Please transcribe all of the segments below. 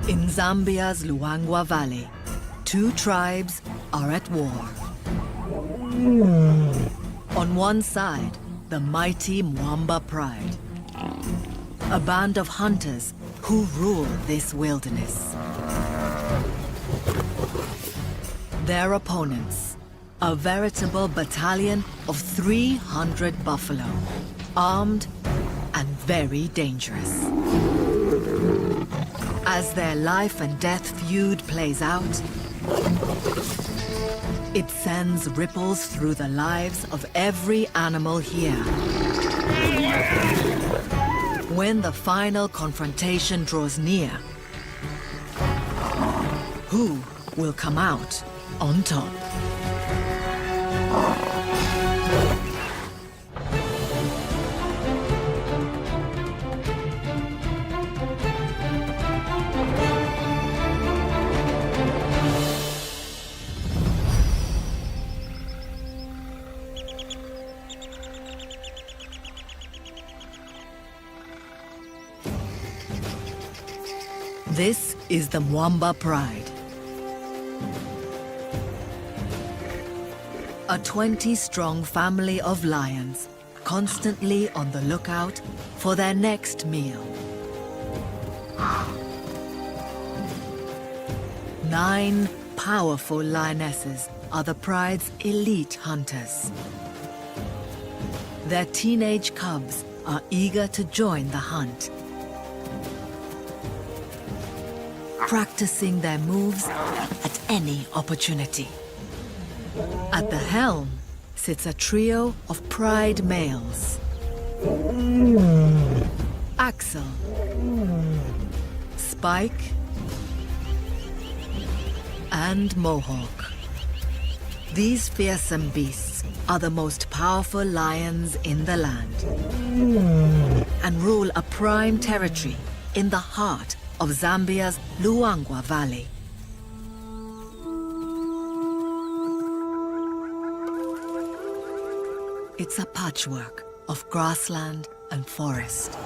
In Zambia's Luangwa Valley, two tribes are at war. On one side, the mighty Mwamba Pride, a band of hunters who rule this wilderness. Their opponents, a veritable battalion of 300 buffalo, armed and very dangerous. As their life and death feud plays out, it sends ripples through the lives of every animal here. When the final confrontation draws near, who will come out on top? This is the Mwamba Pride. A 20-strong family of lions, constantly on the lookout for their next meal. 9 powerful lionesses are the pride's elite hunters. Their teenage cubs are eager to join the hunt, practicing their moves at any opportunity. At the helm sits a trio of pride males: Axel, Spike, and Mohawk. These fearsome beasts are the most powerful lions in the land and rule a prime territory in the heart of Zambia's Luangwa Valley. It's a patchwork of grassland and forest,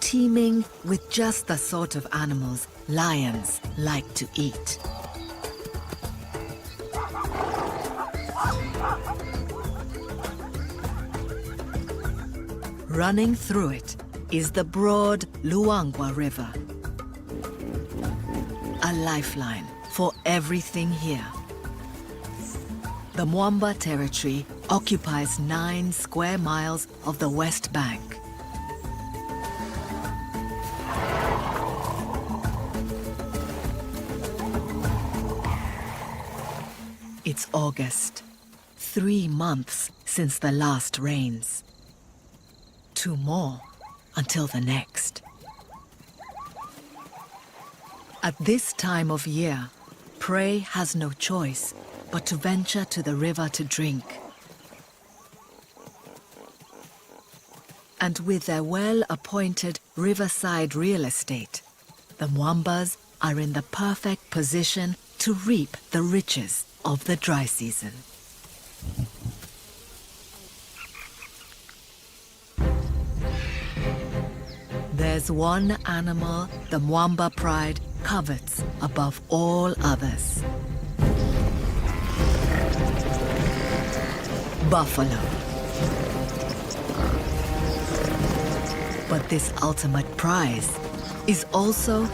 teeming with just the sort of animals lions like to eat. Running through it is the broad Luangwa River, a lifeline for everything here. The Mwamba territory occupies 9 square miles of the West Bank. It's August, 3 months since the last rains. 2 more until the next. At this time of year, prey has no choice but to venture to the river to drink. And with their well-appointed riverside real estate, the Mwambas are in the perfect position to reap the riches of the dry season. There's one animal the Mwamba Pride covets above all others: buffalo. But this ultimate prize is also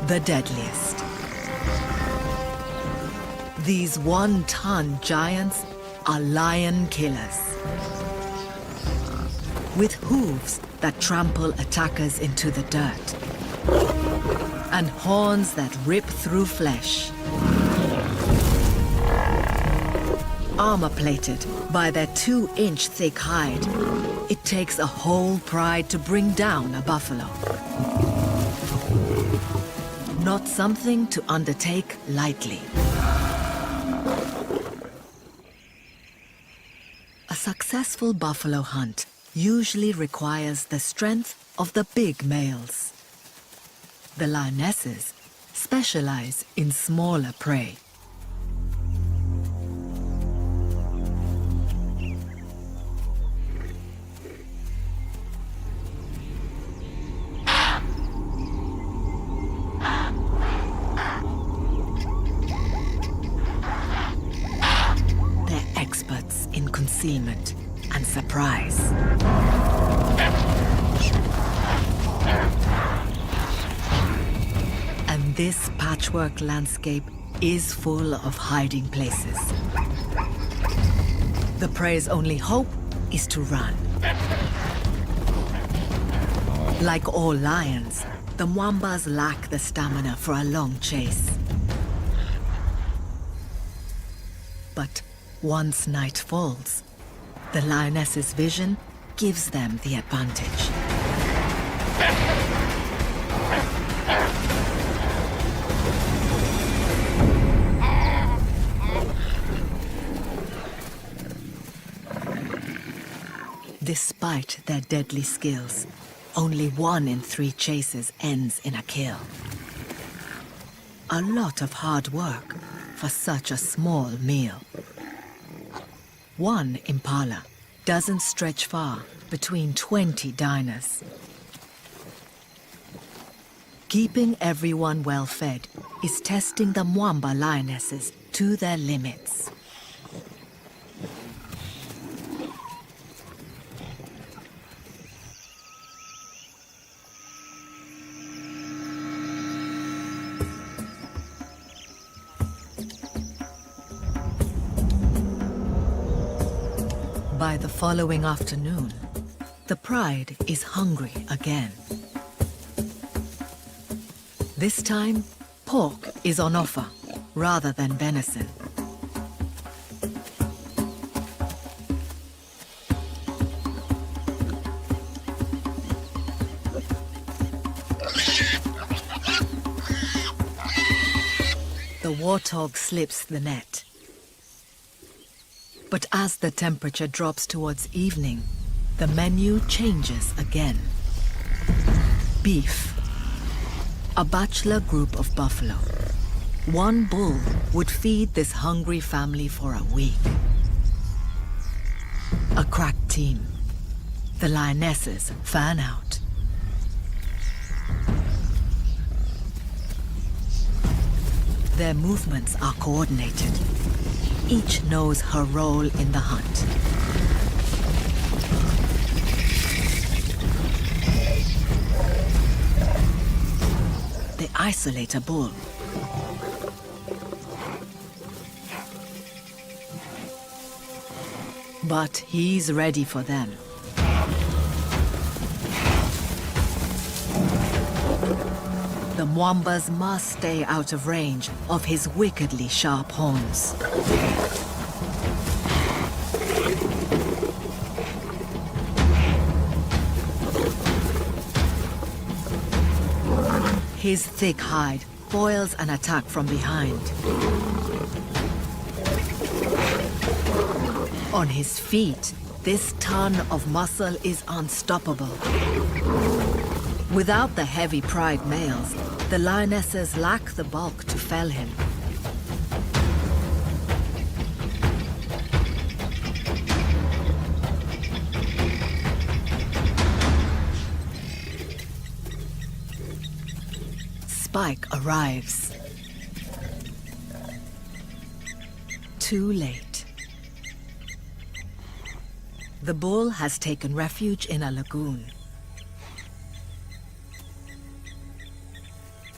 the deadliest. These 1-ton giants are lion killers, with hooves that trample attackers into the dirt, and horns that rip through flesh. Armor-plated by their 2-inch thick hide, it takes a whole pride to bring down a buffalo. Not something to undertake lightly. A successful buffalo hunt usually requires the strength of the big males. The lionesses specialize in smaller prey. concealment and surprise. And this patchwork landscape is full of hiding places. The prey's only hope is to run. Like all lions, the Mwambas lack the stamina for a long chase. But once night falls, the lioness's vision gives them the advantage. Despite their deadly skills, only 1 in 3 chases ends in a kill. A lot of hard work for such a small meal. One impala doesn't stretch far between 20 diners. Keeping everyone well fed is testing the Mwamba lionesses to their limits. By the following afternoon, the pride is hungry again. This time, pork is on offer rather than venison. The warthog slips the net. But as the temperature drops towards evening, the menu changes again. Beef. A bachelor group of buffalo. 1 bull would feed this hungry family for a week. A crack team. The lionesses fan out. Their movements are coordinated. Each knows her role in the hunt. They isolate a bull. But he's ready for them. The Mwambas must stay out of range of his wickedly sharp horns. His thick hide foils an attack from behind. On his feet, this ton of muscle is unstoppable. Without the heavy pride males, the lionesses lack the bulk to fell him. Spike arrives. Too late. The bull has taken refuge in a lagoon.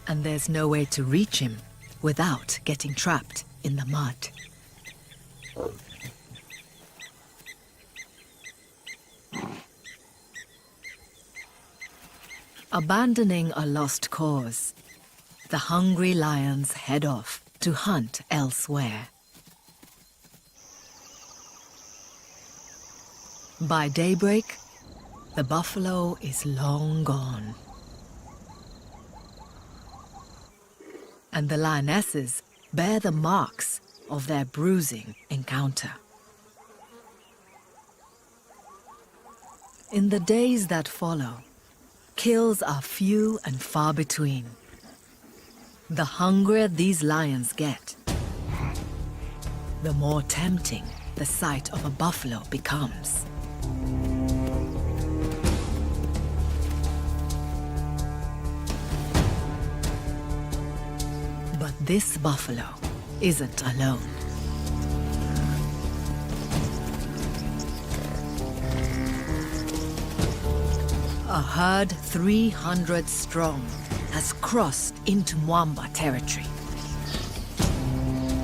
And there's no way to reach him without getting trapped in the mud. Abandoning a lost cause, the hungry lions head off to hunt elsewhere. By daybreak, the buffalo is long gone. And the lionesses bear the marks of their bruising encounter. In the days that follow, kills are few and far between. The hungrier these lions get, the more tempting the sight of a buffalo becomes. But this buffalo isn't alone. A herd 300 strong has crossed into Mwamba territory.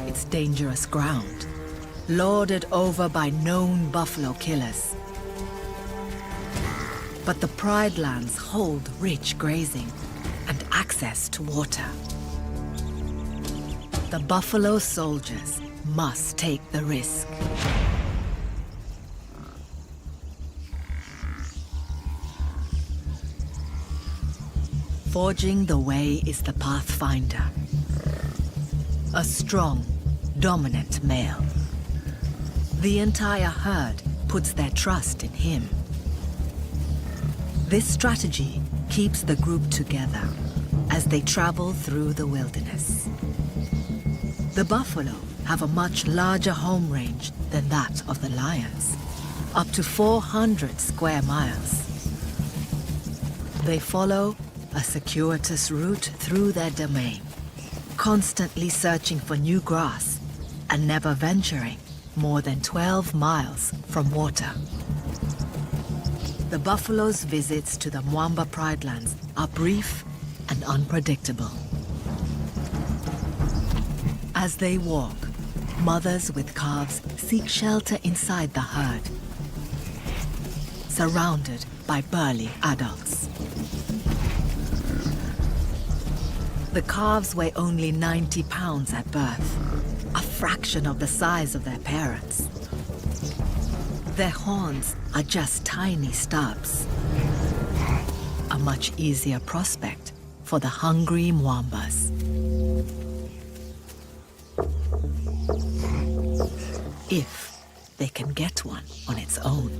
It's dangerous ground, lorded over by known buffalo killers. But the Pride lands hold rich grazing and access to water. The buffalo soldiers must take the risk. Forging the way is the pathfinder. A strong, dominant male. The entire herd puts their trust in him. This strategy keeps the group together as they travel through the wilderness. The buffalo have a much larger home range than that of the lions, up to 400 square miles. They follow a circuitous route through their domain, constantly searching for new grass and never venturing more than 12 miles from water. The buffalo's visits to the Mwamba Pride lands are brief and unpredictable. As they walk, mothers with calves seek shelter inside the herd, surrounded by burly adults. The calves weigh only 90 pounds at birth, a fraction of the size of their parents. Their horns are just tiny stubs, a much easier prospect for the hungry Mwambas. If they can get one on its own.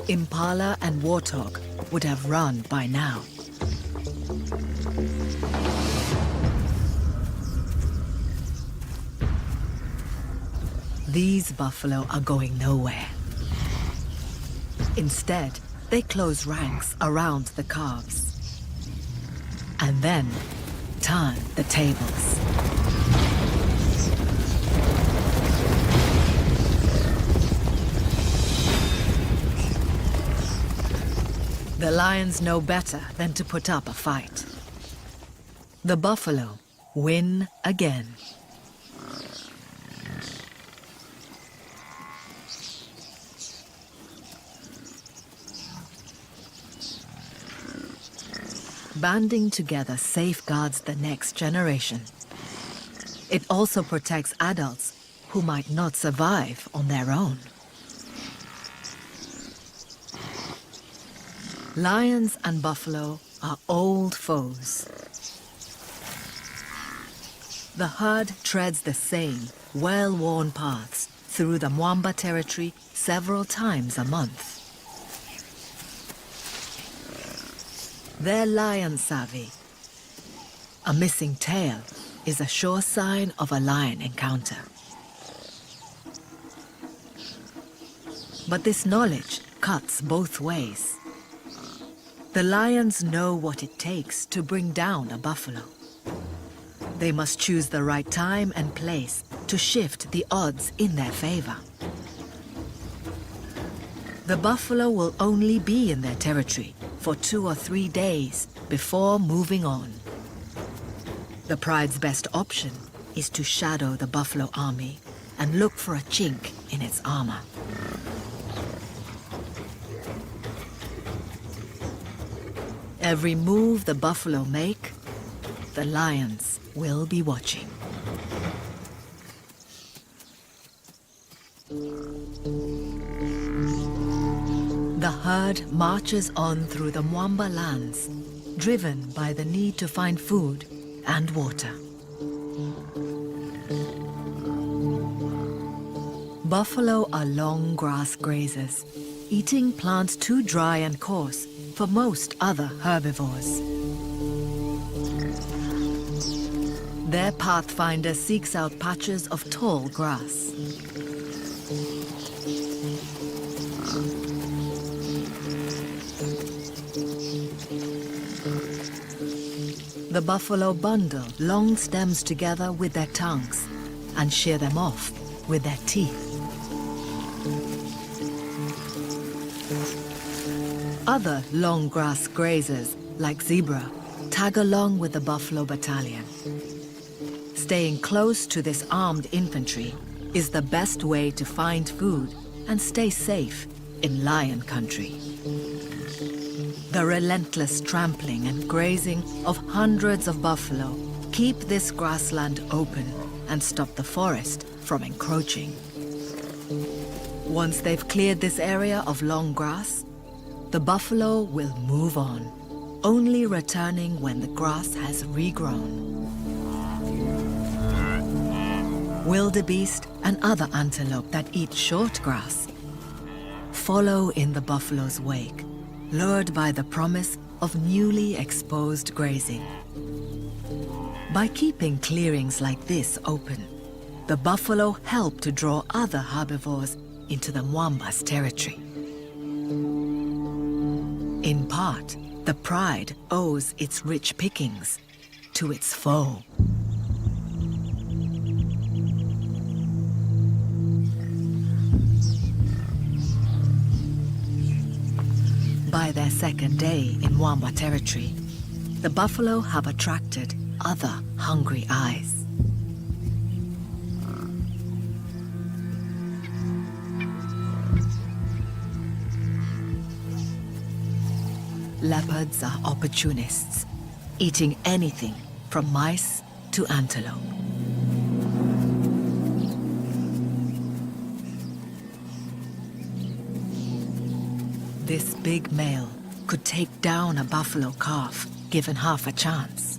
Impala and warthog would have run by now. These buffalo are going nowhere. Instead, they close ranks around the calves. And then turn the tables. The lions know better than to put up a fight. The buffalo win again. Banding together safeguards the next generation. It also protects adults who might not survive on their own. Lions and buffalo are old foes. The herd treads the same well-worn paths through the Mwamba territory several times a month. They're lion savvy. A missing tail is a sure sign of a lion encounter. But this knowledge cuts both ways. The lions know what it takes to bring down a buffalo. They must choose the right time and place to shift the odds in their favor. The buffalo will only be in their territory for 2 or 3 days before moving on. The pride's best option is to shadow the buffalo army and look for a chink in its armor. Every move the buffalo make, the lions will be watching. The herd marches on through the Mwamba lands, driven by the need to find food and water. Buffalo are long grass grazers, eating plants too dry and coarse for most other herbivores. Their pathfinder seeks out patches of tall grass. The buffalo bundle long stems together with their tongues and shear them off with their teeth. Other long grass grazers, like zebra, tag along with the buffalo battalion. Staying close to this armed infantry is the best way to find food and stay safe in lion country. The relentless trampling and grazing of hundreds of buffalo keep this grassland open and stop the forest from encroaching. Once they've cleared this area of long grass, the buffalo will move on, only returning when the grass has regrown. Wildebeest and other antelope that eat short grass follow in the buffalo's wake, lured by the promise of newly exposed grazing. By keeping clearings like this open, the buffalo help to draw other herbivores into the Mwamba's territory. In part, the pride owes its rich pickings to its foe. By their second day in Mwamba territory, the buffalo have attracted other hungry eyes. Leopards are opportunists, eating anything from mice to antelope. This big male could take down a buffalo calf, given half a chance.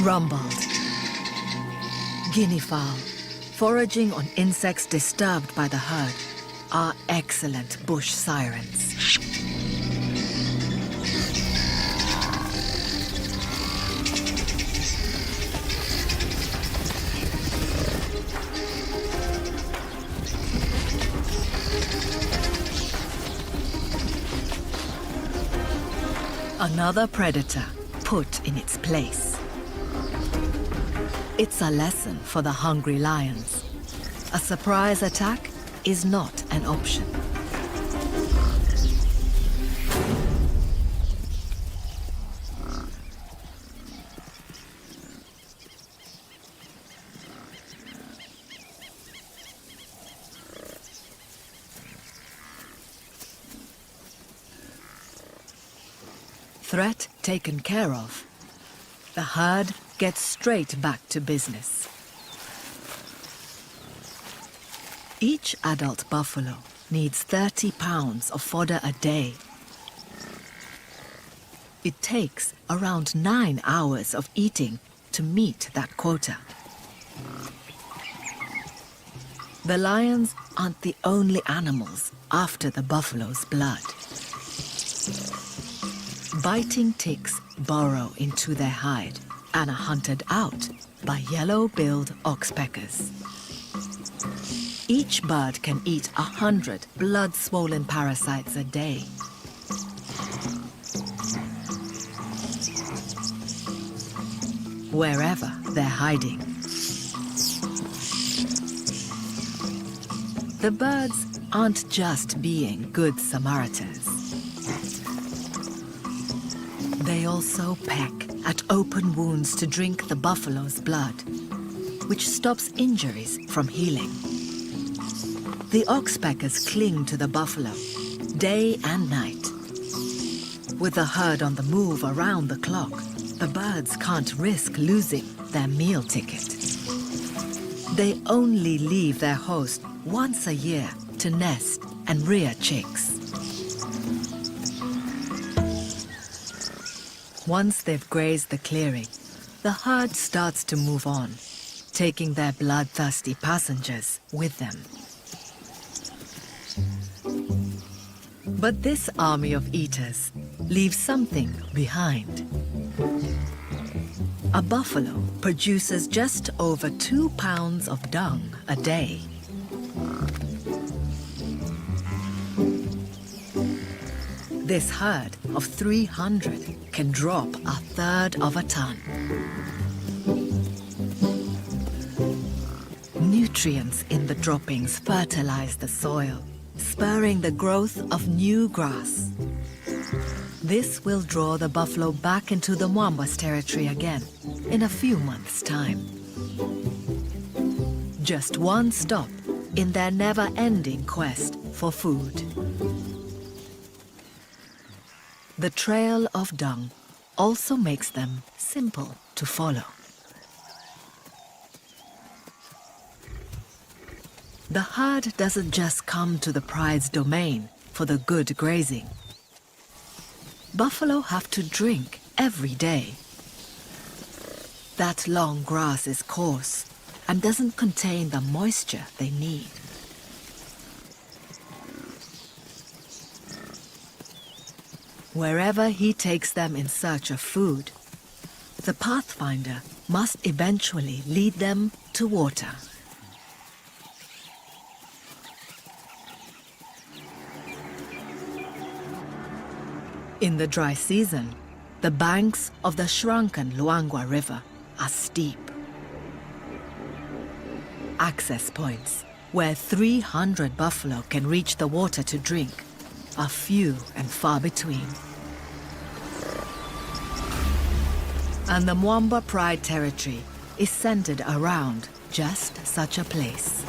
Rumbled, guinea fowl, foraging on insects disturbed by the herd, are excellent bush sirens. Another predator put in its place. It's a lesson for the hungry lions. A surprise attack is not an option. Threat taken care of, the herd gets straight back to business. Each adult buffalo needs 30 pounds of fodder a day. It takes around 9 hours of eating to meet that quota. The lions aren't the only animals after the buffalo's blood. Biting ticks burrow into their hide and are hunted out by yellow-billed oxpeckers. Each bird can eat 100 blood-swollen parasites a day. Wherever they're hiding. The birds aren't just being good Samaritans. They also peck at open wounds to drink the buffalo's blood, which stops injuries from healing. The oxpeckers cling to the buffalo, day and night. With the herd on the move around the clock, the birds can't risk losing their meal ticket. They only leave their host once a year to nest and rear chicks. Once they've grazed the clearing, the herd starts to move on, taking their bloodthirsty passengers with them. But this army of eaters leave something behind. A buffalo produces just over 2 pounds of dung a day. This herd of 300 can drop 1/3 of a ton. Nutrients in the droppings fertilize the soil, spurring the growth of new grass. This will draw the buffalo back into the Mwamba's territory again in a few months' time. Just one stop in their never-ending quest for food. The trail of dung also makes them simple to follow. The herd doesn't just come to the pride's domain for the good grazing. Buffalo have to drink every day. That long grass is coarse and doesn't contain the moisture they need. Wherever he takes them in search of food, the pathfinder must eventually lead them to water. In the dry season, the banks of the shrunken Luangwa River are steep. Access points where 300 buffalo can reach the water to drink are few and far between. And the Mwamba Pride territory is centered around just such a place.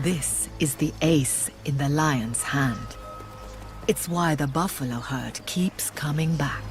This is the ace in the lion's hand. It's why the buffalo herd keeps coming back.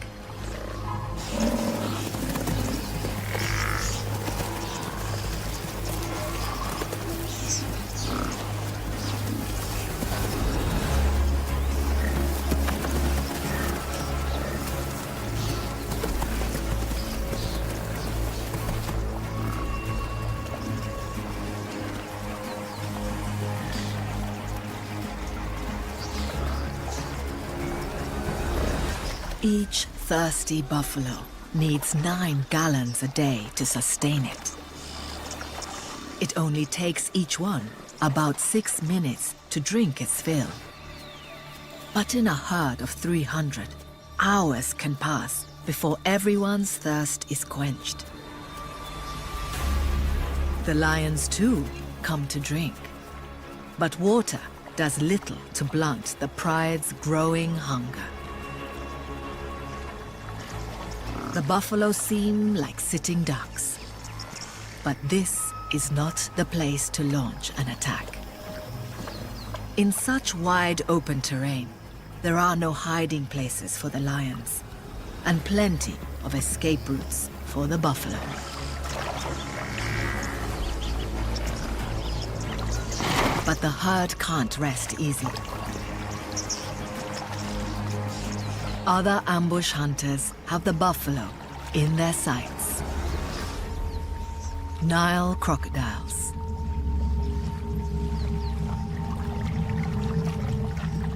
Each thirsty buffalo needs 9 gallons a day to sustain it. It only takes each one about 6 minutes to drink its fill. But in a herd of 300, hours can pass before everyone's thirst is quenched. The lions too come to drink, but water does little to blunt the pride's growing hunger. The buffalo seem like sitting ducks, but this is not the place to launch an attack. In such wide open terrain, there are no hiding places for the lions, and plenty of escape routes for the buffalo. But the herd can't rest easy. Other ambush hunters have the buffalo in their sights. Nile crocodiles.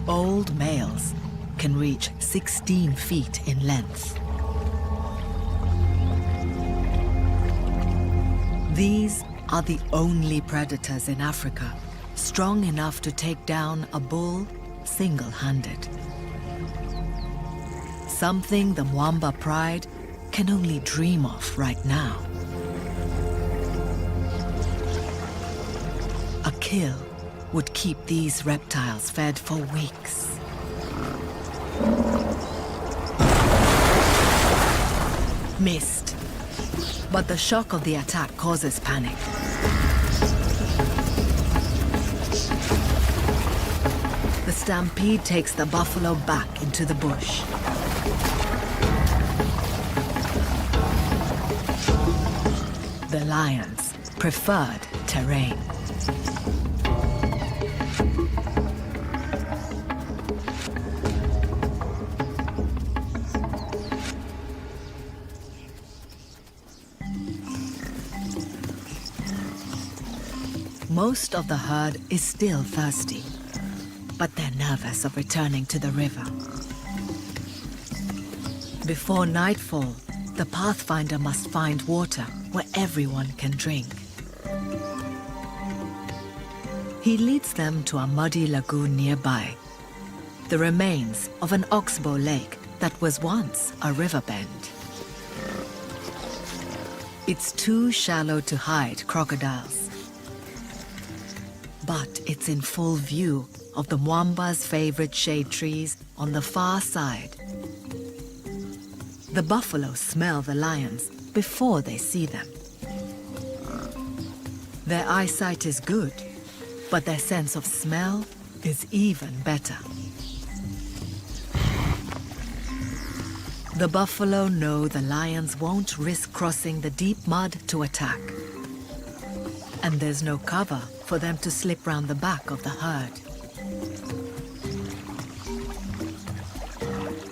Old males can reach 16 feet in length. These are the only predators in Africa strong enough to take down a bull single-handed. Something the Mwamba Pride can only dream of right now. A kill would keep these reptiles fed for weeks. Missed. But the shock of the attack causes panic. The stampede takes the buffalo back into the bush. The lion's preferred terrain. Most of the herd is still thirsty, but they're nervous of returning to the river. Before nightfall, the pathfinder must find water where everyone can drink. He leads them to a muddy lagoon nearby, the remains of an oxbow lake that was once a riverbend. It's too shallow to hide crocodiles, but it's in full view of the Mwamba's favorite shade trees on the far side. The buffalo smell the lions before they see them. Their eyesight is good, but their sense of smell is even better. The buffalo know the lions won't risk crossing the deep mud to attack. And there's no cover for them to slip round the back of the herd.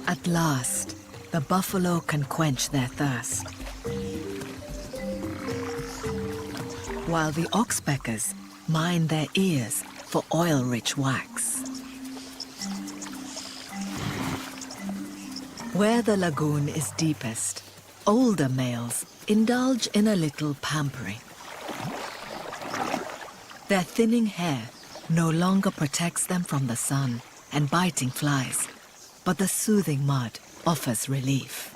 At last, the buffalo can quench their thirst. While the oxpeckers mine their ears for oil-rich wax. Where the lagoon is deepest, older males indulge in a little pampering. Their thinning hair no longer protects them from the sun and biting flies, but the soothing mud offers relief.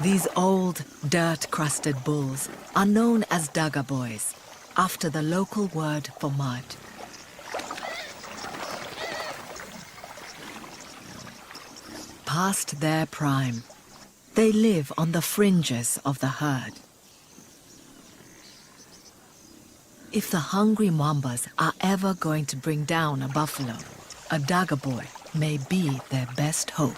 These old, dirt-crusted bulls are known as Daga boys, after the local word for mud. Past their prime, they live on the fringes of the herd. If the hungry Mwambas are ever going to bring down a buffalo, a Daga boy may be their best hope.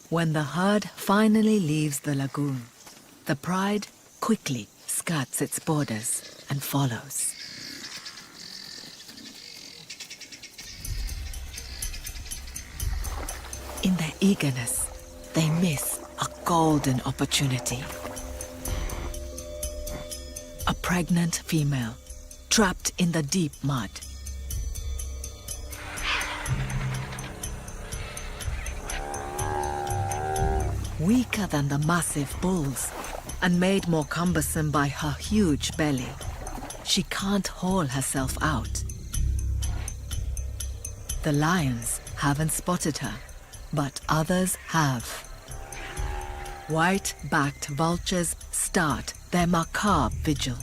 When the herd finally leaves the lagoon, the pride quickly skirts its borders and follows. In their eagerness, they miss a golden opportunity. A pregnant female trapped in the deep mud. Weaker than the massive bulls, and made more cumbersome by her huge belly, she can't haul herself out. The lions haven't spotted her, but others have. White-backed vultures start their macabre vigil.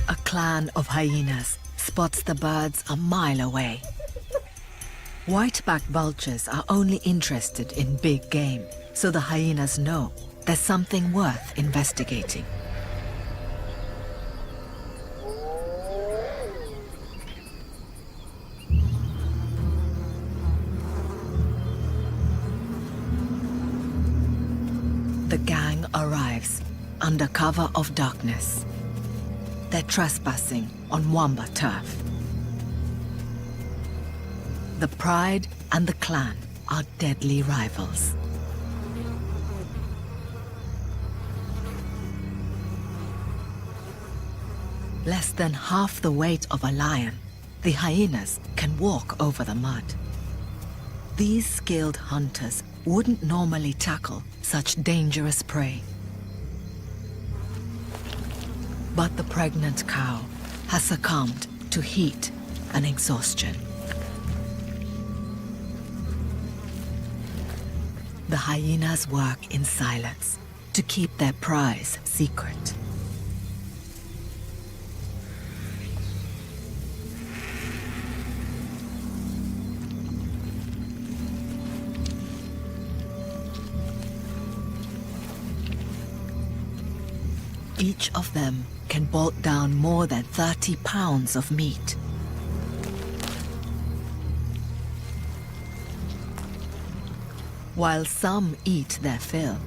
A clan of hyenas spots the birds a mile away. White-backed vultures are only interested in big game, so the hyenas know there's something worth investigating. The gang arrives under cover of darkness. They're trespassing on Mwamba turf. The pride and the clan are deadly rivals. Less than half the weight of a lion, the hyenas can walk over the mud. These skilled hunters wouldn't normally tackle such dangerous prey. But the pregnant cow has succumbed to heat and exhaustion. The hyenas work in silence to keep their prize secret. Each of them can bolt down more than 30 pounds of meat. While some eat their fill,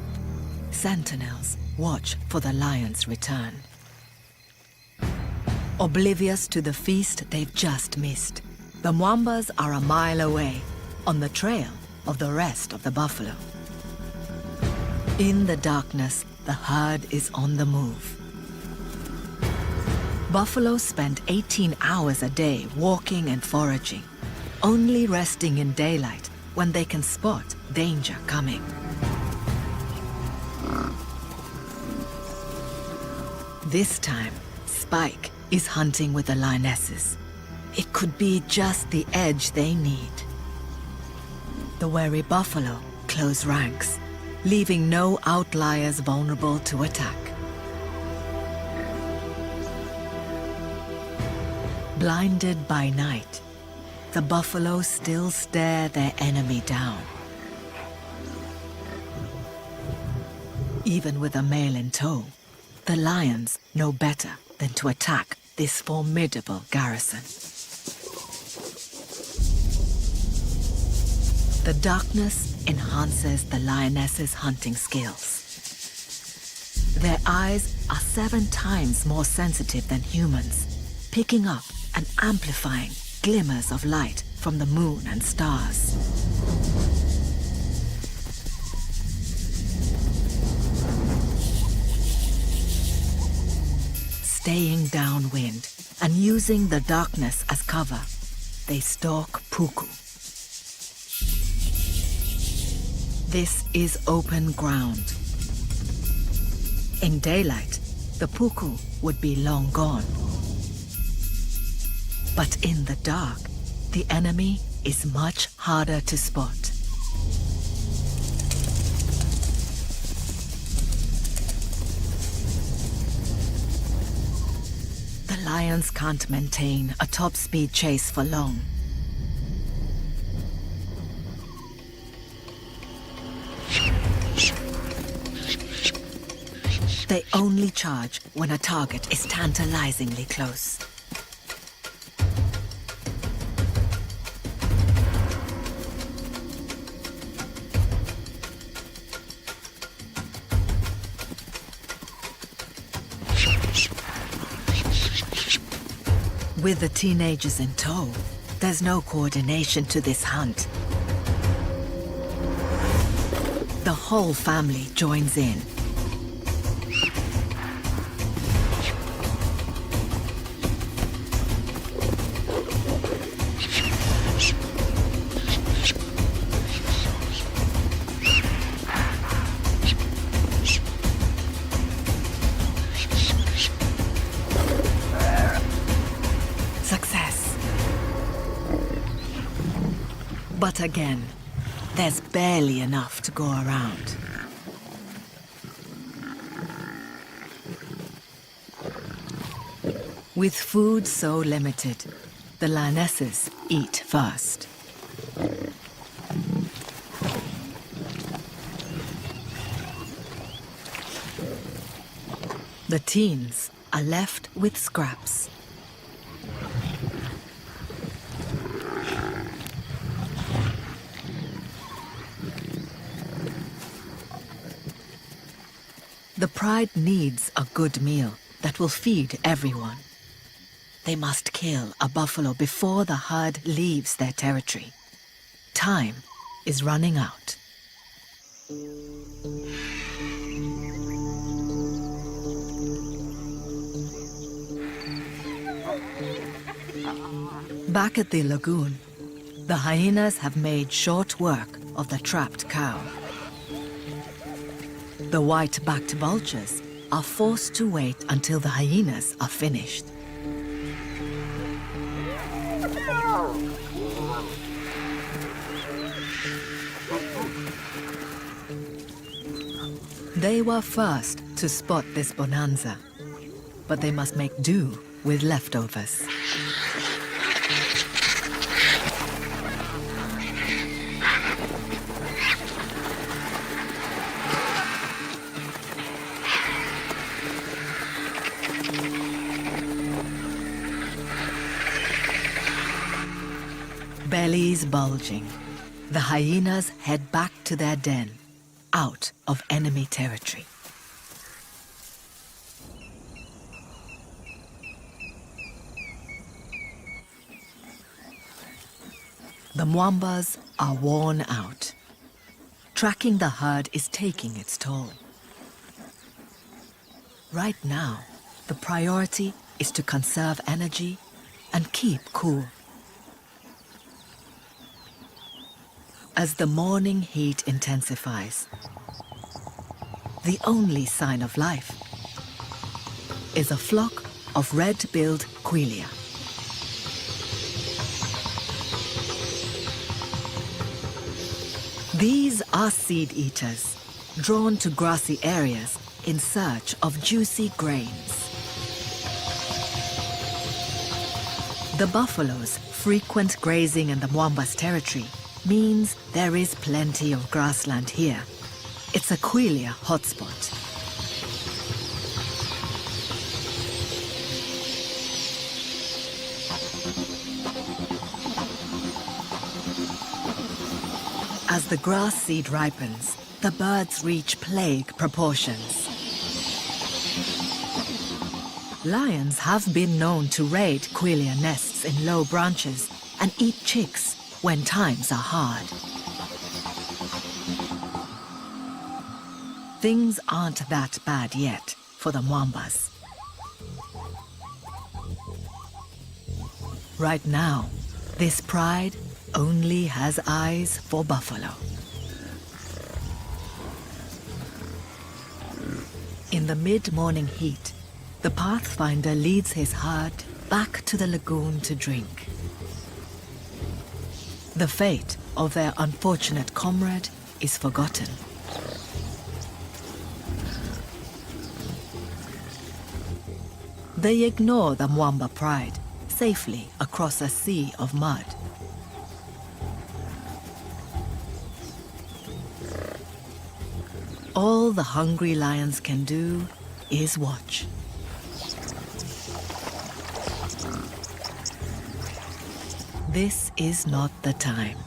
sentinels watch for the lion's return. Oblivious to the feast they've just missed, the Mwambas are a mile away, on the trail of the rest of the buffalo. In the darkness, the herd is on the move. Buffalo spend 18 hours a day walking and foraging, only resting in daylight when they can spot danger coming. This time, Spike is hunting with the lionesses. It could be just the edge they need. The wary buffalo close ranks, leaving no outliers vulnerable to attack. Blinded by night, the buffalo still stare their enemy down. Even with a male in tow, the lions know better than to attack this formidable garrison. The darkness enhances the lioness's hunting skills. Their eyes are 7 times more sensitive than humans, picking up and amplifying glimmers of light from the moon and stars. Staying downwind and using the darkness as cover, they stalk puku. This is open ground. In daylight, the puku would be long gone. But in the dark, the enemy is much harder to spot. The lions can't maintain a top-speed chase for long. They only charge when a target is tantalizingly close. With the teenagers in tow, there's no coordination to this hunt. The whole family joins in. But again, there's barely enough to go around. With food so limited, the lionesses eat first. The teens are left with scraps. The pride needs a good meal that will feed everyone. They must kill a buffalo before the herd leaves their territory. Time is running out. Back at the lagoon, the hyenas have made short work of the trapped cow. The white-backed vultures are forced to wait until the hyenas are finished. They were first to spot this bonanza, but they must make do with leftovers. bellies bulging, the hyenas head back to their den, out of enemy territory. The Mwambas are worn out. Tracking the herd is taking its toll. Right now, the priority is to conserve energy and keep cool. As the morning heat intensifies, the only sign of life is a flock of red-billed quelea. These are seed eaters, drawn to grassy areas in search of juicy grains. The buffalo's frequent grazing in the Mwamba's territory means there is plenty of grassland here. It's a quelea hotspot. As the grass seed ripens, the birds reach plague proportions. Lions have been known to raid quelea nests in low branches and eat chicks when times are hard. Things aren't that bad yet for the Mwambas. Right now, this pride only has eyes for buffalo. In the mid-morning heat, the pathfinder leads his herd back to the lagoon to drink. The fate of their unfortunate comrade is forgotten. They ignore the Mwamba pride safely across a sea of mud. All the hungry lions can do is watch. This is not the time.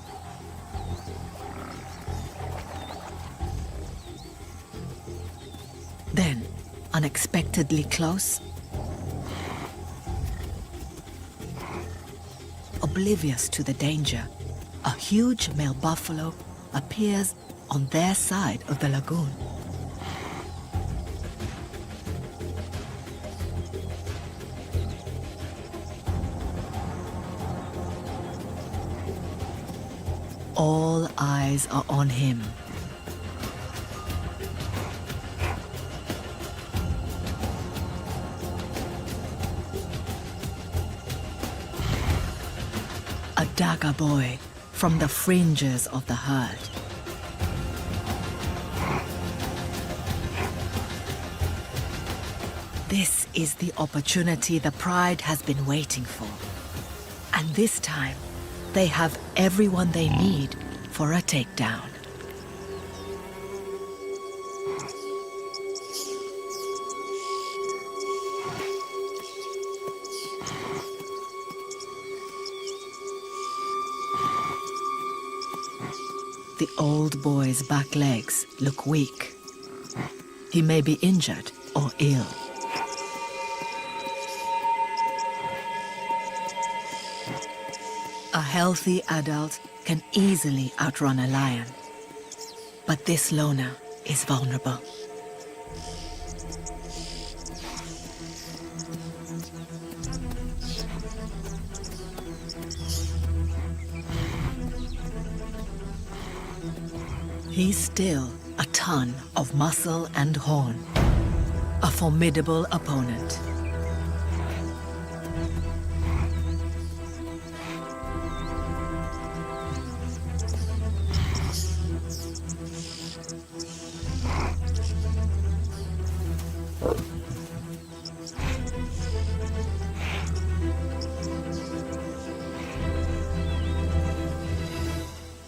Then, unexpectedly close, oblivious to the danger, a huge male buffalo appears on their side of the lagoon. All eyes are on him. A dagger boy from the fringes of the herd. This is the opportunity the pride has been waiting for. And this time, they have everyone they need for a takedown. The old boy's back legs look weak. He may be injured or ill. A healthy adult can easily outrun a lion, but this loner is vulnerable. He's still a ton of muscle and horn, a formidable opponent.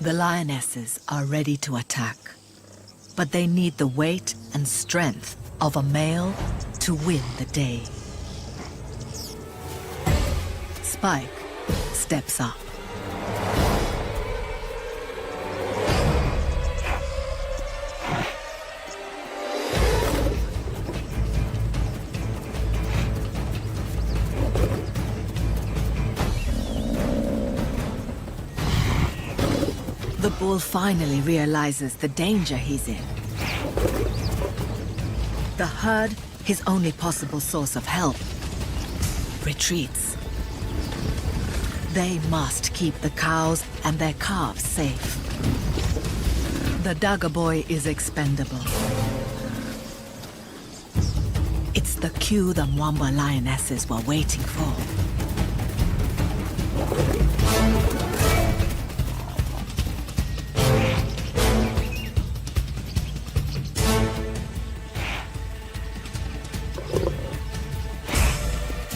The lionesses are ready to attack, but they need the weight and strength of a male to win the day. Spike steps up. bull finally realizes the danger he's in. The herd, his only possible source of help, retreats. They must keep the cows and their calves safe. The dagger boy is expendable. It's the cue the Mwamba lionesses were waiting for.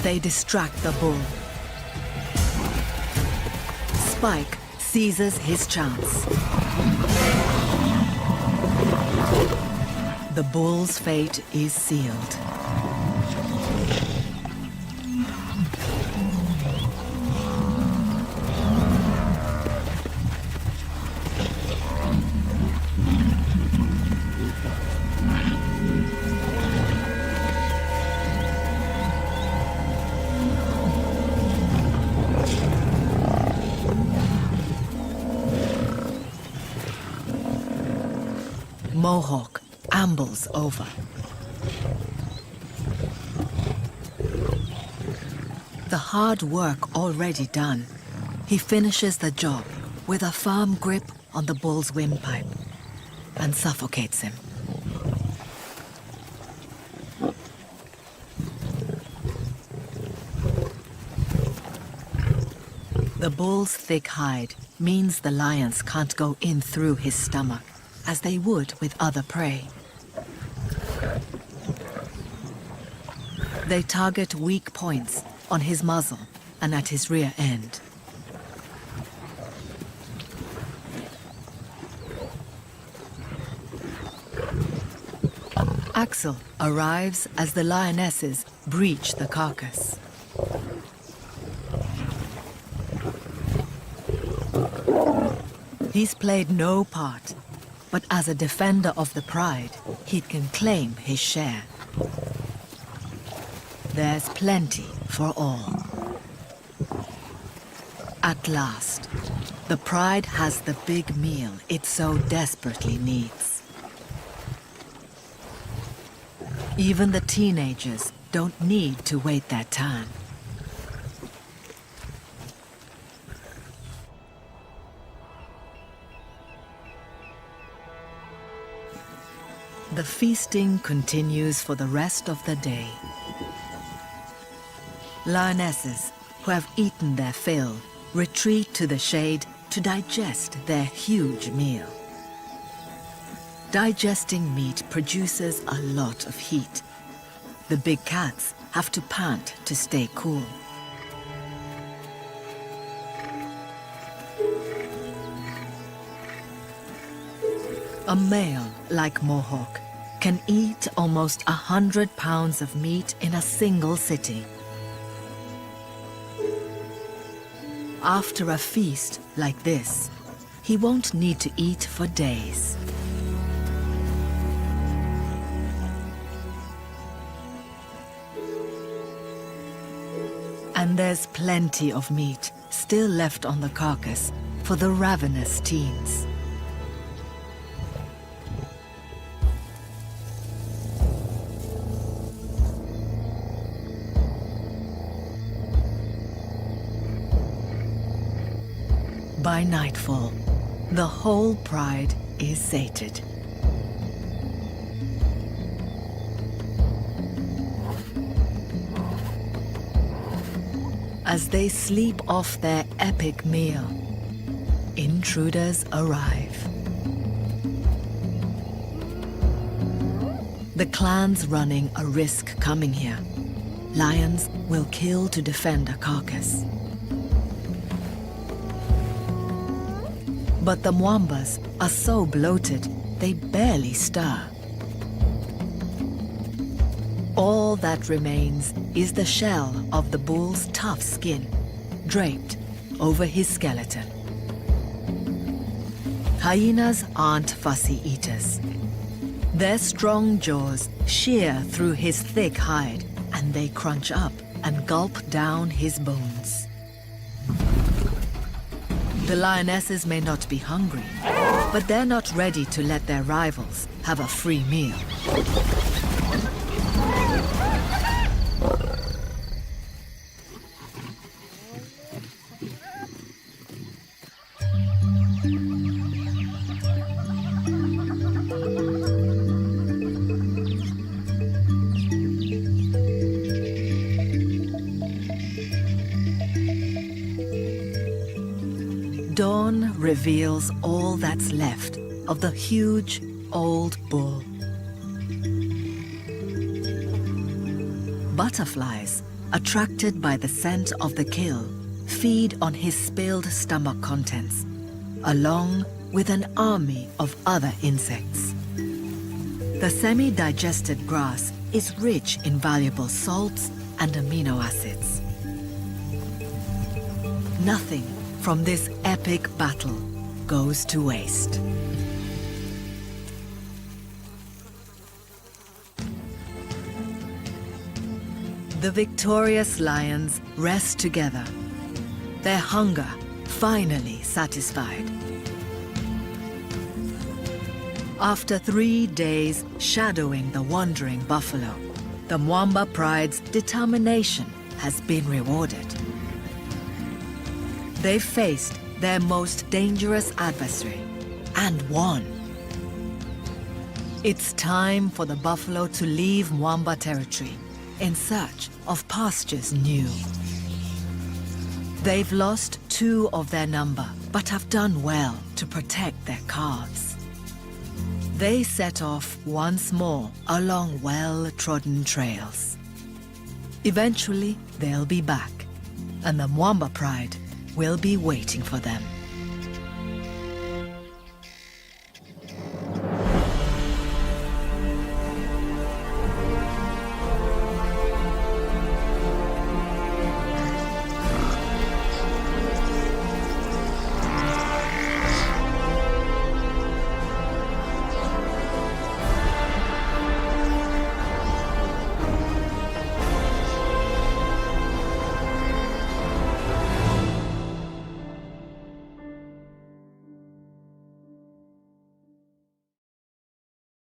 They distract the bull. Spike seizes his chance. The bull's fate is sealed. Mohawk ambles over. The hard work already done, he finishes the job with a firm grip on the bull's windpipe and suffocates him. The bull's thick hide means the lions can't go in through his stomach, as they would with other prey. They target weak points on his muzzle and at his rear end. Axel arrives as the lionesses breach the carcass. He's played no part, but as a defender of the pride, he can claim his share. There's plenty for all. At last, the pride has the big meal it so desperately needs. Even the teenagers don't need to wait their turn. The feasting continues for the rest of the day. Lionesses, who have eaten their fill, retreat to the shade to digest their huge meal. Digesting meat produces a lot of heat. The big cats have to pant to stay cool. A male like Mohawk can eat almost 100 pounds of meat in a single sitting. After a feast like this, he won't need to eat for days. And there's plenty of meat still left on the carcass for the ravenous teens. By nightfall, the whole pride is sated. As they sleep off their epic meal, intruders arrive. The clan's running a risk coming here. Lions will kill to defend a carcass. But the Mwambas are so bloated, they barely stir. All that remains is the shell of the bull's tough skin, draped over his skeleton. Hyenas aren't fussy eaters. Their strong jaws shear through his thick hide, and they crunch up and gulp down his bones. The lionesses may not be hungry, but they're not ready to let their rivals have a free meal. Dawn reveals all that's left of the huge old bull. Butterflies, attracted by the scent of the kill, feed on his spilled stomach contents, along with an army of other insects. The semi-digested grass is rich in valuable salts and amino acids. Nothing from this epic battle goes to waste. The victorious lions rest together, their hunger finally satisfied. After 3 days shadowing the wandering buffalo, the Mwamba pride's determination has been rewarded. They faced their most dangerous adversary and won. It's time for the buffalo to leave Mwamba territory in search of pastures new. They've lost 2 of their number, but have done well to protect their calves. They set off once more along well-trodden trails. Eventually, they'll be back, and the Mwamba pride will be waiting for them.